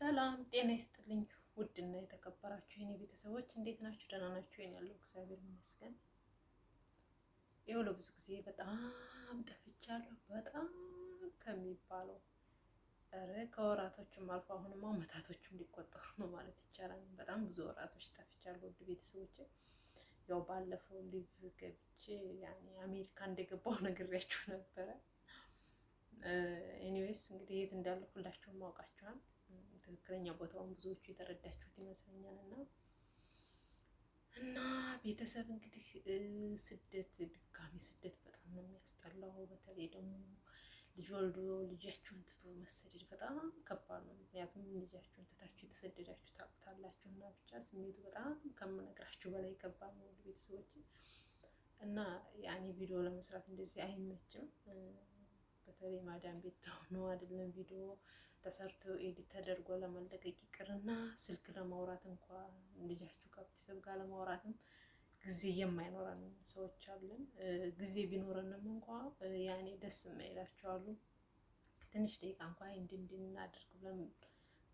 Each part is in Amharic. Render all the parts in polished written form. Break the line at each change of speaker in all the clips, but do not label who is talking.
ሰላም ጤና ይስጥልኝ። ውድና የተከበራችሁ የኔ ቤተሰቦች እንዴት ናችሁ? ደህና ናችሁ? የኔ ያለው እግዚአብሔር ይመስገን። ይኸው ለብዙ ጊዜ በጣም ጠፍቻለሁ። በጣም ከሚባለው ከወራቶችም አልፎ አሁንም አመታቶችም ሊቆጠሩ ነው ማለት ይቻላል። በጣም ብዙ ወራቶች ጠፍቻለሁ ውድ ቤተሰቦች። ያው ባለፈው ሊቭ ገብቼ ያኔ አሜሪካ እንደገባሁ ነግሬያችሁ ነበረ። ኤኒዌይስ እንግዲህ የት እንዳለሁ ሁላችሁም ማውቃችኋል። ትክክለኛ ቦታውን ብዙዎቹ የተረዳችሁት ይመስለኛል። እና ቤተሰብ እንግዲህ ስደት፣ ድጋሚ ስደት በጣም ነው የሚያስጠላው። በተለይ ደግሞ ልጅ ወልዶ ልጃችሁን ትቶ መሰደድ በጣም ከባድ ነው። ምክንያቱም ልጃችሁን ትታችሁ የተሰደዳችሁ ታውቁታላችሁ። እና ብቻ ስሜቱ በጣም ከምነግራችሁ በላይ ከባድ ነው ቤተሰቦች። እና ያኔ ቪዲዮ ለመስራት እንደዚህ አይመችም። በተለይ ማዳም ቤት ነው አይደለም ቪዲዮ ተሰርቶ ኤዲት ተደርጎ ለመለቀቅ ይቅርና ስልክ ለማውራት እንኳን ልጃችሁ ከቤተሰብ ጋር ለማውራትም ጊዜ የማይኖረን ሰዎች አለን። ጊዜ ቢኖረንም እንኳን ያኔ ደስ የማይላቸው አሉ። ትንሽ ደቂቃ እንኳን እንድናደርግ ብለን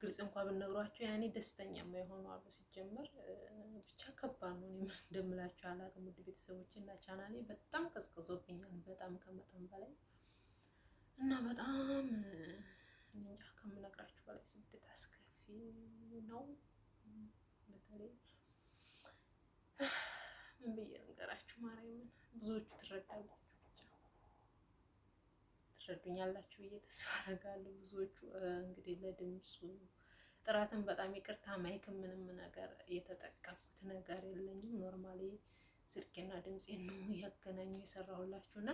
ግልጽ እንኳን ብንነግሯቸው ያኔ ደስተኛ የማይሆኑ አሉ። ሲጀመር ብቻ ከባድ ነው። እኔ እንደምላችሁ አላውቅም ውድ ቤተሰቦች። እና ቻናሌ በጣም ቀዝቅዞብኛል፣ በጣም ከመጠን በላይ እና በጣም እንጃ ከምነግራችሁ በላይ ስደት አስከፊ ነው። በተለይ ምን ብዬ ልንገራችሁ? ማርያምን ብዙዎቹ ትረዳላችሁ፣ ብቻ ትረዱኛላችሁ ብዬ ተስፋ አደርጋለሁ። ብዙዎቹ እንግዲህ ለድምፁ ጥራትን በጣም ይቅርታ። ማይክ ምንም ነገር የተጠቀምኩት ነገር የለኝም። ኖርማሊ ስልኬና ድምፄን ነው እያገናኙ የሰራሁላችሁ እና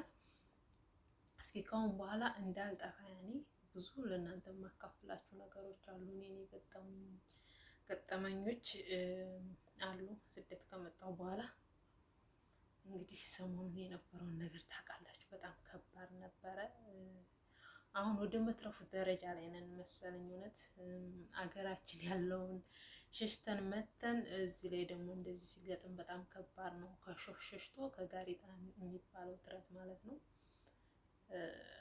እስኪ ካሁን በኋላ እንዳልጠፋ ያኔ ብዙ ለእናንተ የማካፍላችሁ ነገሮች አሉ። እኔን ገጠመኞች አሉ ስደት ከመጣሁ በኋላ። እንግዲህ ሰሞኑን የነበረውን ነገር ታውቃላችሁ፣ በጣም ከባድ ነበረ። አሁን ወደ መትረፉት ደረጃ ላይ ነን መሰለኝ። እውነት አገራችን ያለውን ሸሽተን መተን እዚህ ላይ ደግሞ እንደዚህ ሲገጥም በጣም ከባድ ነው። ከሾህ ሸሽቶ ከጋሪጣ የሚባለው ጥረት ማለት ነው።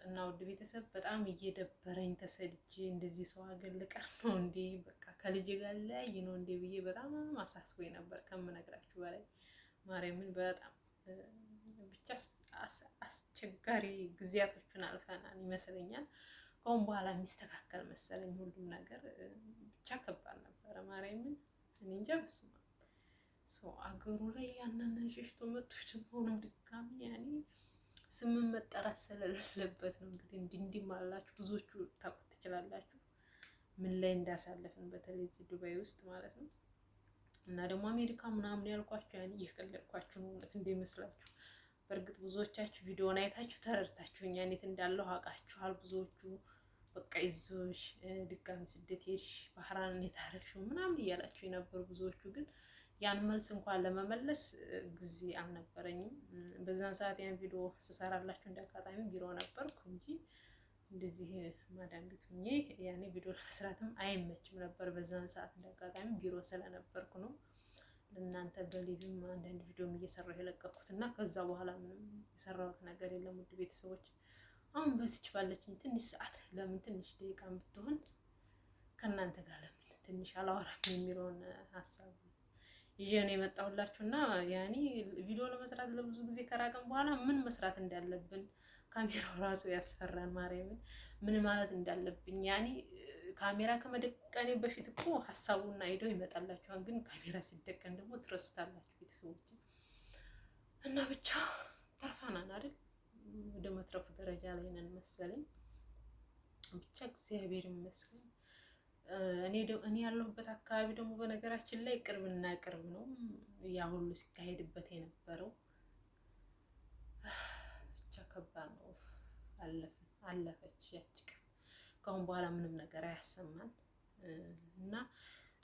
እና ውድ ቤተሰብ በጣም እየደበረኝ ተሰድጄ እንደዚህ ሰው ሀገር ልቀር ነው እንዴ? በቃ ከልጅ ጋር ላይ ነው እንዴ ብዬ በጣም አሳስቦኝ ነበር ከምነግራችሁ በላይ ማርያምን። በጣም ብቻ አስቸጋሪ ጊዜያቶችን አልፈናል ይመስለኛል። ከአሁን በኋላ የሚስተካከል መሰለኝ ሁሉም ነገር። ብቻ ከባድ ነበረ ማርያምን። እኔ እንጃ በስመ አብ ሰው አገሩ ላይ ያንን ሸሽቶ መጥቶ ደግሞ ድጋሚ ያኔ ስምን መጠራት ስለሌለበት ነው። እንግዲህ እንዲህ ማላችሁ ብዙዎቹ ታውቁት ትችላላችሁ ምን ላይ እንዳሳለፍን፣ በተለይ እዚህ ዱባይ ውስጥ ማለት ነው። እና ደግሞ አሜሪካ ምናምን ያልኳችሁ ያን እየቀለድኳችሁ ነው እውነት እንደሚመስላችሁ። በእርግጥ ብዙዎቻችሁ ቪዲዮውን አይታችሁ ተረድታችሁኛል፣ የት እንዳለሁ አውቃችኋል። ብዙዎቹ በቃ ይዞሽ ድጋሚ ስደት ሄድሽ ባህራን የታረፍሽው ምናምን እያላችሁ የነበሩ ብዙዎቹ ግን ያን መልስ እንኳን ለመመለስ ጊዜ አልነበረኝም። በዛን ሰዓት ያን ቪዲዮ ስሰራላችሁ እንዳጋጣሚ ቢሮ ነበርኩ እንጂ እንደዚህ ማዳም ቤት ሆኜ ያኔ ቪዲዮ ለመስራትም አይመችም ነበር። በዛን ሰዓት እንዳጋጣሚ ቢሮ ስለነበርኩ ነው ለእናንተ በሊቭም አንዳንድ ቪዲዮም እየሰራሁ የለቀኩት እና ከዛ በኋላ ምንም የሰራሁት ነገር የለም ውድ ቤተሰቦች። አሁን በዚች ባለችኝ ትንሽ ሰዓት ለምን ትንሽ ደቂቃ ብትሆን ከእናንተ ጋር ለምን ትንሽ አላወራም የሚለውን ሀሳብ ይዤ ነው የመጣሁላችሁ። እና ያኔ ቪዲዮ ለመስራት ለብዙ ጊዜ ከራቀን በኋላ ምን መስራት እንዳለብን ካሜራው ራሱ ያስፈራን ማርያምን። ምን ማለት እንዳለብኝ ያኔ ካሜራ ከመደቀኔ በፊት እኮ ሀሳቡና አይዲያው ይመጣላችኋል፣ ግን ካሜራ ሲደቀን ደግሞ ትረሱታላችሁ ቤተሰቦች። እና ብቻ ተርፋናን አይደል? ወደ መትረፉ ደረጃ ላይ ነን መሰለኝ። ብቻ እግዚአብሔር ይመስገን። እኔ ያለሁበት አካባቢ ደግሞ በነገራችን ላይ ቅርብና ቅርብ ነው ያ ሁሉ ሲካሄድበት የነበረው። ብቻ ከባድ ነው። አለፈች ያቺ ቀን። ከአሁን በኋላ ምንም ነገር አያሰማን። እና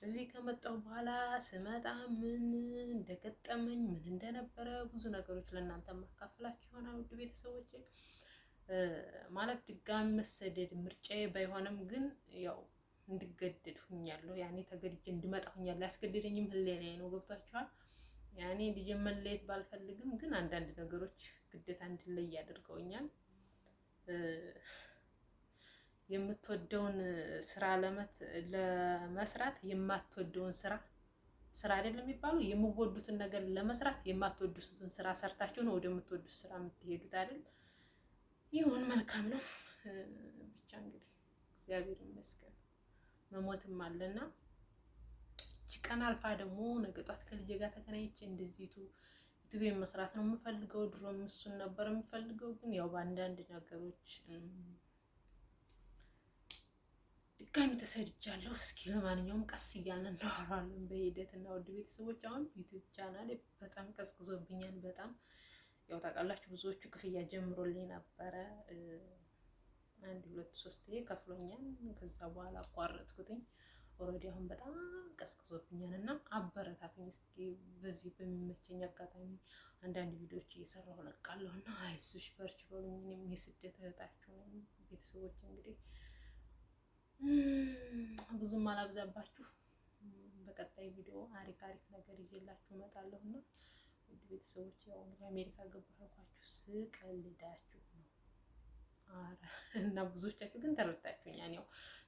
እዚህ ከመጣሁ በኋላ ስመጣ ምን እንደገጠመኝ ምን እንደነበረ ብዙ ነገሮች ለእናንተ ማካፈላችሁ ይሆናል ውድ ቤተሰቦች። ማለት ድጋሚ መሰደድ ምርጫዬ ባይሆንም ግን ያው እንድገደድ ሁኛለሁ። ያኔ ተገድጄ እንድመጣ ሁኛለሁ። ያስገደደኝም ህሊናዬ ነው። ገብቷችኋል? ያኔ ልጅ መለየት ባልፈልግም ግን አንዳንድ ነገሮች ግዴታ እንድለይ ያደርገውኛል። የምትወደውን ስራ ለመስራት የማትወደውን ስራ አይደለም የሚባለው። የምወዱትን ነገር ለመስራት የማትወዱትን ስራ ሰርታችሁ ነው ወደምትወዱት ስራ የምትሄዱት አይደል? ይሁን መልካም ነው። ብቻ እንግዲህ እግዚአብሔር ይመስገን መሞትም አለና እቺ ቀን አልፋ ደግሞ ነገ ጧት ከልጄ ጋር ተገናኝቼ እንደዚህ ዩቲዩብ መስራት ነው የምፈልገው። ድሮም እሱን ነበር የምፈልገው፣ ግን ያው በአንዳንድ ነገሮች ድጋሚ ተሰድጃለሁ። እስኪ ለማንኛውም ቀስ እያልን እናወራለን በሂደት እና ውድ ቤተሰቦች፣ አሁን ዩቲዩብ ቻናሌ በጣም ቀዝቅዞብኛል። በጣም ያው ታውቃላችሁ ብዙዎቹ ክፍያ ጀምሮልኝ ነበረ። 1 2 3 ከፍሎኛል። ከዛ በኋላ አቋረጥኩትኝ። ኦልሬዲ አሁን በጣም ቀዝቅዞብኛል እና አበረታትኝ እስኪ በዚህ በሚመቸኝ አጋጣሚ አንዳንድ ቪዲዮዎች እየሰራሁ እለቃለሁ እና አይዞሽ በርቺ በሉኝ። እኔም የስደት እህታችሁ ነኝ። ቤተሰቦች እንግዲህ ብዙም አላብዛባችሁ። በቀጣይ ቪዲዮ አሪፍ ነገር ይዤላችሁ እመጣለሁ እና ውድ ቤተሰቦች ያው እንግዲህ አሜሪካ ገባሁ ያልኳችሁ ስቀልዳችሁ ነው። እና ብዙዎቻችሁ ግን ተረድታችሁኛል። ያው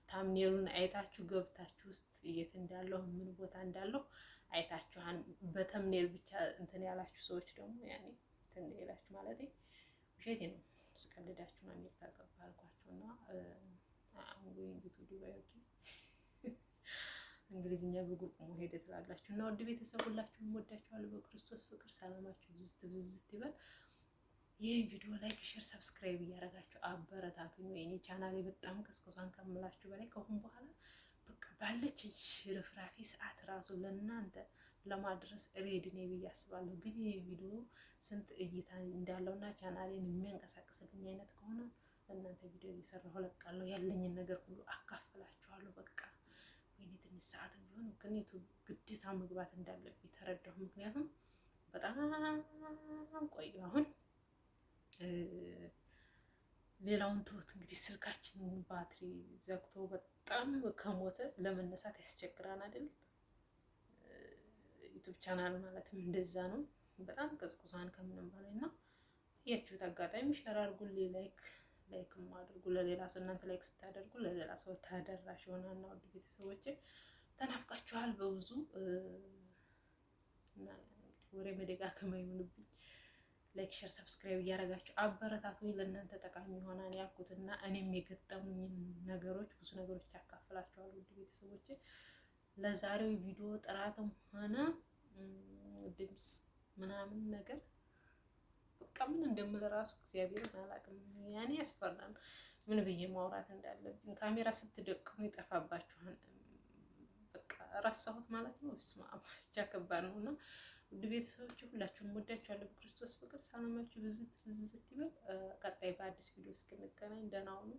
ታምኔሉን አይታችሁ ገብታችሁ ውስጥ የት እንዳለሁ ምን ቦታ እንዳለሁ አይታችኋን። በተምኔል ብቻ እንትን ያላችሁ ሰዎች ደግሞ ያኔ እንትን ይላችሁ ማለት ውሸቴ ነው። ስቀልዳችሁ ነው አሜሪካ ገባሁ ያልኳችሁና እንግሊዝኛ በጉርቁሞ ሄደ ትላላችሁ እና ውድ ቤተሰብ ሁላችሁም ወዳችኋለሁ በክርስቶስ ፍቅር። ሰላማችሁ ብዝት ይበል። ይህን ቪዲዮ ላይክ፣ ሼር፣ ሰብስክራይብ እያደረጋችሁ አበረታቱኝ። ወይኔ ቻናሌ በጣም ቀዝቅዟን ከምላችሁ በላይ ከአሁን በኋላ በቃ ባለች ሽርፍራፊ ሰዓት ራሱ ለእናንተ ለማድረስ ሬዲ ነኝ ብዬ አስባለሁ። ግን ይህ ቪዲዮ ስንት እይታ እንዳለውና ቻናሌን የሚያንቀሳቅስልኝ አይነት ከሆነ ለእናንተ ቪዲዮ እየሰራሁ እለቃለሁ። ያለኝን ነገር ሁሉ አካፍላችኋለሁ። በቃ ወይኔ ትንሽ ሰዓት ቢሆን ግን ዩቲዩብ ግዴታ መግባት እንዳለብኝ ተረዳሁ። ምክንያቱም በጣም ቆየሁ። አሁን ሌላውን ተውት እንግዲህ ስልካችን ባትሪ ዘግቶ በጣም ከሞተ ለመነሳት ያስቸግራል አይደል? ዩቲዩብ ቻናል ማለትም እንደዛ ነው። በጣም ቀዝቅዟን ከምንም በላይ እና ያችሁት አጋጣሚ ሼር አድርጉልኝ፣ ላይክም አድርጉ ለሌላ ሰው። እናንተ ላይክ ስታደርጉ ለሌላ ሰው ተደራሽ ይሆናል እና ውድ ቤተሰቦቼ ተናፍቃችኋል በብዙ እና ወሬ መደጋገም አይሆንብኝ። ላይክ ሼር ሰብስክራይብ እያደረጋችሁ አበረታቱኝ። ለእናንተ ጠቃሚ ይሆናል ያልኩትና እኔም የገጠሙኝ ነገሮች ብዙ ነገሮች ያካፍላችኋል ውድ ቤተሰቦቼ። ለዛሬው ቪዲዮ ጥራትም ሆነ ድምፅ ምናምን ነገር በቃ ምን እንደምል ራሱ እግዚአብሔርን አላውቅም። ያኔ ያስፈራል ምን ብዬ ማውራት እንዳለብኝ። ካሜራ ስትደቅሙ ይጠፋባችኋል። በቃ ረሳሁት ማለት ነው። ስማ ብቻ ከባድ ነው እና ውድ ቤተሰቦች ሁላችሁም ወዳችኋለሁ በክርስቶስ ፍቅር። ሰላማችሁ ብዝት ይበል። ቀጣይ በአዲስ ቪዲዮ እስክንገናኝ ደህና ሁኑ።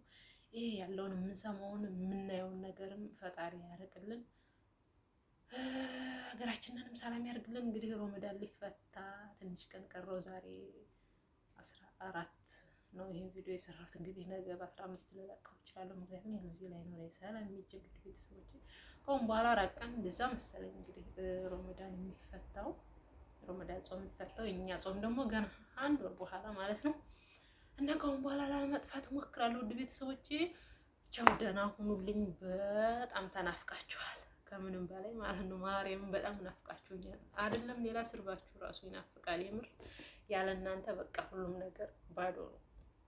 ይሄ ያለውን የምንሰማውን የምናየውን ነገርም ፈጣሪ ያርቅልን፣ ሀገራችንንም ሰላም ያርግልን። እንግዲህ ሮመዳን ሊፈታ ትንሽ ቀን ቀረው። ዛሬ 14 ነው ይሄን ቪዲዮ የሰራሁት። እንግዲህ ነገ በ15 ልለቀው እችላለሁ። ምክንያቱም ጊዜ ላይ ነው ሰላም የሚጀምር ቤተሰቦች። ከአሁን በኋላ ራቀን እንደዛ መሰለኝ እንግዲህ ሮመዳን የሚፈታው ሮመዳን ጾም የሚፈታው የኛ ጾም ደግሞ ገና 1 ወር በኋላ ማለት ነው። እና ከአሁን በኋላ ላለመጥፋት እሞክራለሁ ውድ ቤተሰቦቼ። ቻው ደህና ሁኑልኝ። በጣም ተናፍቃችኋል ከምንም በላይ ማለት ነው። ማርያምን በጣም ናፍቃችሁኛል። አይደለም ሌላ ስርባችሁ ራሱ ይናፍቃል። የምር ያለ እናንተ በቃ ሁሉም ነገር ባዶ ነው።